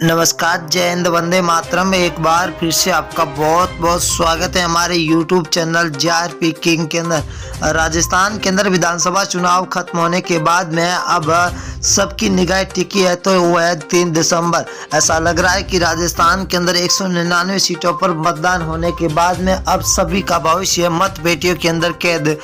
नमस्कार, जय हिंद, वंदे मातरम में एक बार फिर से आपका बहुत बहुत स्वागत है हमारे YouTube चैनल JRP किंग के अंदर। राजस्थान के अंदर विधानसभा चुनाव खत्म होने के बाद में अब सबकी निगाह टिकी है तो वो है 3 दिसंबर। ऐसा लग रहा है कि राजस्थान के अंदर 199 सीटों पर मतदान होने के बाद में अब सभी का भविष्य मत पेटियों के अंदर कैद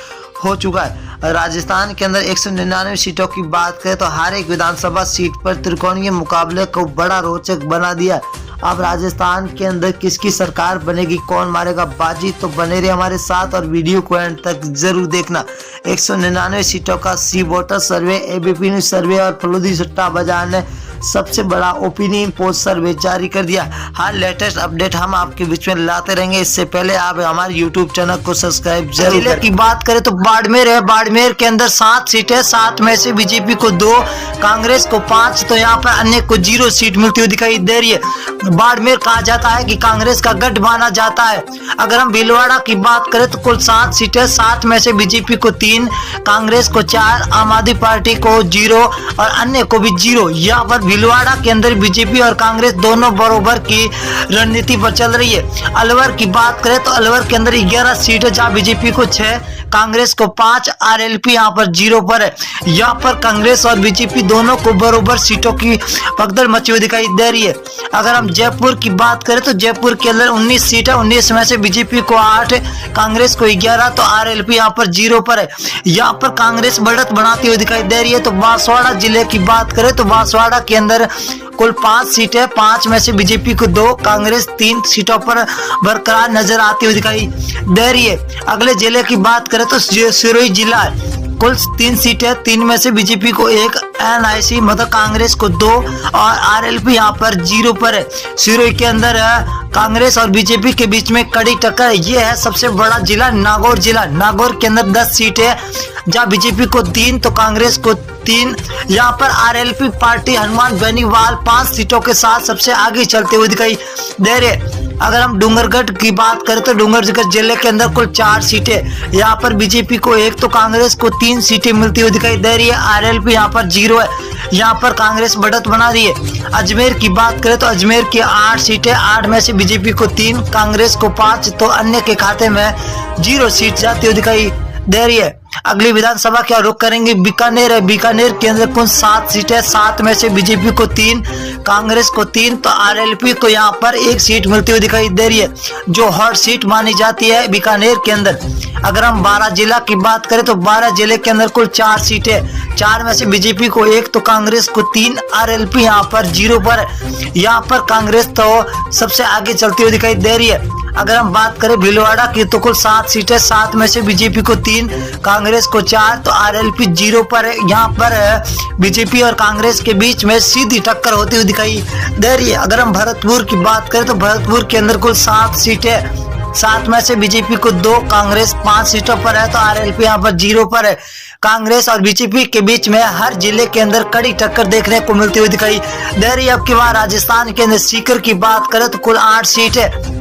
हो चुका है। राजस्थान के अंदर 199 सीटों की बात करें तो हर एक विधानसभा सीट पर त्रिकोणीय मुकाबले को बड़ा रोचक बना दिया। अब राजस्थान के अंदर किसकी सरकार बनेगी, कौन मारेगा बाजी, तो बने रहे हमारे साथ और वीडियो को एंड तक जरूर देखना। 199 सीटों का सी वोटर सर्वे, एबीपी न्यूज सर्वे और फलूदी सट्टा बाजार ने सबसे बड़ा ओपिनियन पोल सर्वे जारी कर दिया। हर लेटेस्ट अपडेट हम आपके बीच में लाते रहेंगे। इससे पहले आप हमारे यूट्यूब चैनल को सब्सक्राइब जरूर करें। की बात करें तो बाड़मेर है। बाड़मेर के अंदर 7 सीटें, 7 में से बीजेपी को 2, कांग्रेस को 5, तो यहाँ पर अन्य को 0 सीट मिलती हुई दिखाई दे रही है। बाड़मेर कहा जाता है कि कांग्रेस का गढ़ माना जाता है। अगर हम भीलवाड़ा की बात करें तो कुल 7 सीटें, 7 में से बीजेपी को 3, कांग्रेस को 4, आम आदमी पार्टी को 0 और अन्य को भी 0। यहाँ पर भीलवाड़ा के अंदर बीजेपी और कांग्रेस दोनों बराबर की रणनीति पर चल रही है। अलवर की बात करें तो अलवर के अंदर 11 सीटें, जहां बीजेपी को 6, कांग्रेस को 5, आरएलपी यहाँ पर 0 पर है। यहाँ पर कांग्रेस और बीजेपी दोनों को बराबर सीटों की भगदड़ मची हुई दिखाई दे रही है। अगर हम जयपुर की बात करें तो जयपुर के अंदर 19 सीटें, 19 में से बीजेपी को 8, कांग्रेस को 11, तो आरएलपी यहाँ पर 0 पर है। यहाँ पर कांग्रेस बढ़त बनाती हुई दिखाई दे रही है। तो बांसवाड़ा जिले की बात करें तो बांसवाड़ा के अंदर कुल 5 सीटें, 5 में से बीजेपी को 2, कांग्रेस 3 सीटों पर बरकरार नजर आती हुई दिखाई दे रही है। अगले जिले की बात करें तो सिरोही जिला है। कुल 3 सीटें, 3 में से बीजेपी को 1, एनआईसी मतलब कांग्रेस को 2 और आरएलपी यहाँ पर 0 पर है। सिरोही के अंदर कांग्रेस और बीजेपी के बीच में कड़ी टक्कर है। ये है सबसे बड़ा जिला नागौर जिला। नागौर के अंदर 10 सीटें, जहाँ बीजेपी को 3 तो कांग्रेस को 3। यहाँ पर आरएलपी पार्टी हनुमान बेनीवाल 5 सीटों के साथ सबसे आगे चलते हुए दिखाई दे रहे। अगर हम डूंगरगढ़ की बात करें तो डूंगरगढ़ जिले के अंदर कुल 4 सीटें, यहाँ पर बीजेपी को 1 तो कांग्रेस को 3 सीटें मिलती हुई दिखाई दे रही है। आरएलपी यहाँ पर 0 है। यहाँ पर कांग्रेस बढ़त बना रही है। अजमेर की बात करें तो अजमेर की 8 सीटें, 8 में से बीजेपी को 3, कांग्रेस को 5, तो अन्य के खाते में 0 सीट जाती हुई दिखाई दे रही है। अगली विधानसभा क्या रुख करेंगे, बीकानेर है। बीकानेर के अंदर कुल 7 सीटें, 7 में से बीजेपी को 3, कांग्रेस को 3, तो आरएलपी को यहाँ पर 1 सीट मिलती हुई दिखाई दे रही है, जो हॉट सीट मानी जाती है बीकानेर के अंदर। अगर हम 12 जिला की बात करें तो 12 जिले के अंदर कुल 4 सीटें, 4 में से बीजेपी को 1 तो कांग्रेस को 3, आरएलपी यहाँ पर 0 पर है। यहाँ पर कांग्रेस तो सबसे आगे चलती हुई दिखाई दे रही है। अगर हम बात करें भीलवाड़ा की तो कुल 7 सीटें, 7 में से बीजेपी को 3, कांग्रेस को 4, तो आरएलपी 0 पर है। यहाँ पर बीजेपी और कांग्रेस के बीच में सीधी टक्कर होती हुई दिखाई दे रही है। अगर हम भरतपुर की बात करें तो भरतपुर के अंदर कुल 7 सीटें, 7 में से बीजेपी को 2, कांग्रेस 5 सीटों पर है, तो आरएलपी यहाँ पर 0 पर है। कांग्रेस और बीजेपी के बीच में हर जिले के अंदर कड़ी टक्कर देखने को मिलती हुई दिखाई दे रही है। अब की बार राजस्थान के अंदर सीकर की बात करें तो कुल 8 सीटें,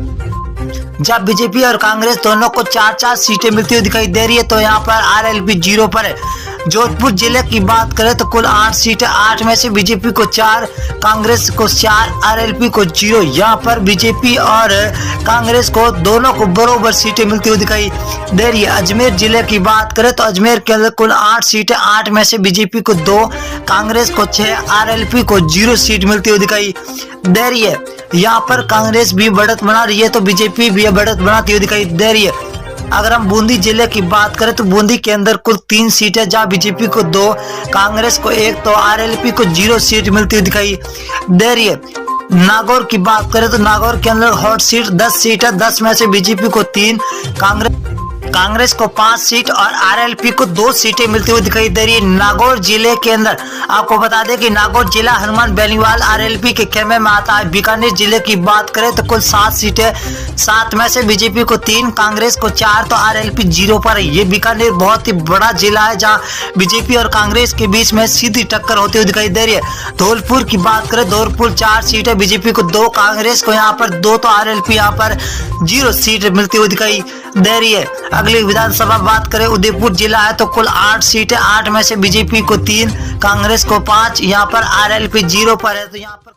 जब बीजेपी और कांग्रेस दोनों को 4-4 सीटें मिलती हुई दिखाई दे रही है, तो यहाँ पर आरएलपी 0 पर है। जोधपुर जिले की बात करें तो कुल 8 सीटें, 8 में से बीजेपी को 4, कांग्रेस को 4, आरएलपी को 0। यहाँ पर बीजेपी और कांग्रेस को दोनों को बराबर सीटें मिलती हुई दिखाई दे रही है। अजमेर जिले की बात करें तो अजमेर के अंदर कुल 8 सीटें, 8 में से बीजेपी को 2, कांग्रेस को 6, आरएलपी को 0 सीट मिलती हुई दिखाई दे रही है। यहाँ पर कांग्रेस भी बढ़त बना रही है तो बीजेपी भी बढ़त बनाती हुई दिखाई दे रही है। अगर हम बूंदी जिले की बात करें तो बूंदी के अंदर कुल 3 सीटें, जहां बीजेपी को 2, कांग्रेस को 1, तो आरएलपी को 0 सीट मिलती हुई दिखाई दे रही है। नागौर की बात करें तो नागौर के अंदर हॉट सीट 10 सीट है, 10 में से बीजेपी को 3, कांग्रेस को 5 सीट और आरएलपी को 2 सीटें मिलती हुई दिखाई दे रही है। नागौर जिले के अंदर आपको बता दें कि नागौर जिला हनुमान बेनीवाल आरएलपी के खेमे में आता है। बीकानेर जिले की बात करें तो कुल 7 सीटें, 7 में से बीजेपी को 3, कांग्रेस को 4, तो आरएलपी 0 पर है। ये बीकानेर बहुत ही बड़ा जिला है, जहाँ बीजेपी और कांग्रेस के बीच में सीधी टक्कर होती हुई दिखाई दे रही है। धौलपुर की बात करें, धौलपुर 4 सीटें, बीजेपी को 2, कांग्रेस को यहाँ पर 2, तो आरएलपी यहाँ पर 0 सीट मिलती हुई दिखाई दे रही है। अगली विधानसभा बात करें, उदयपुर जिला है तो कुल 8 सीटें, 8 में से बीजेपी को 3, कांग्रेस को 5, यहाँ पर आरएलपी 0 पर है। तो यहाँ पर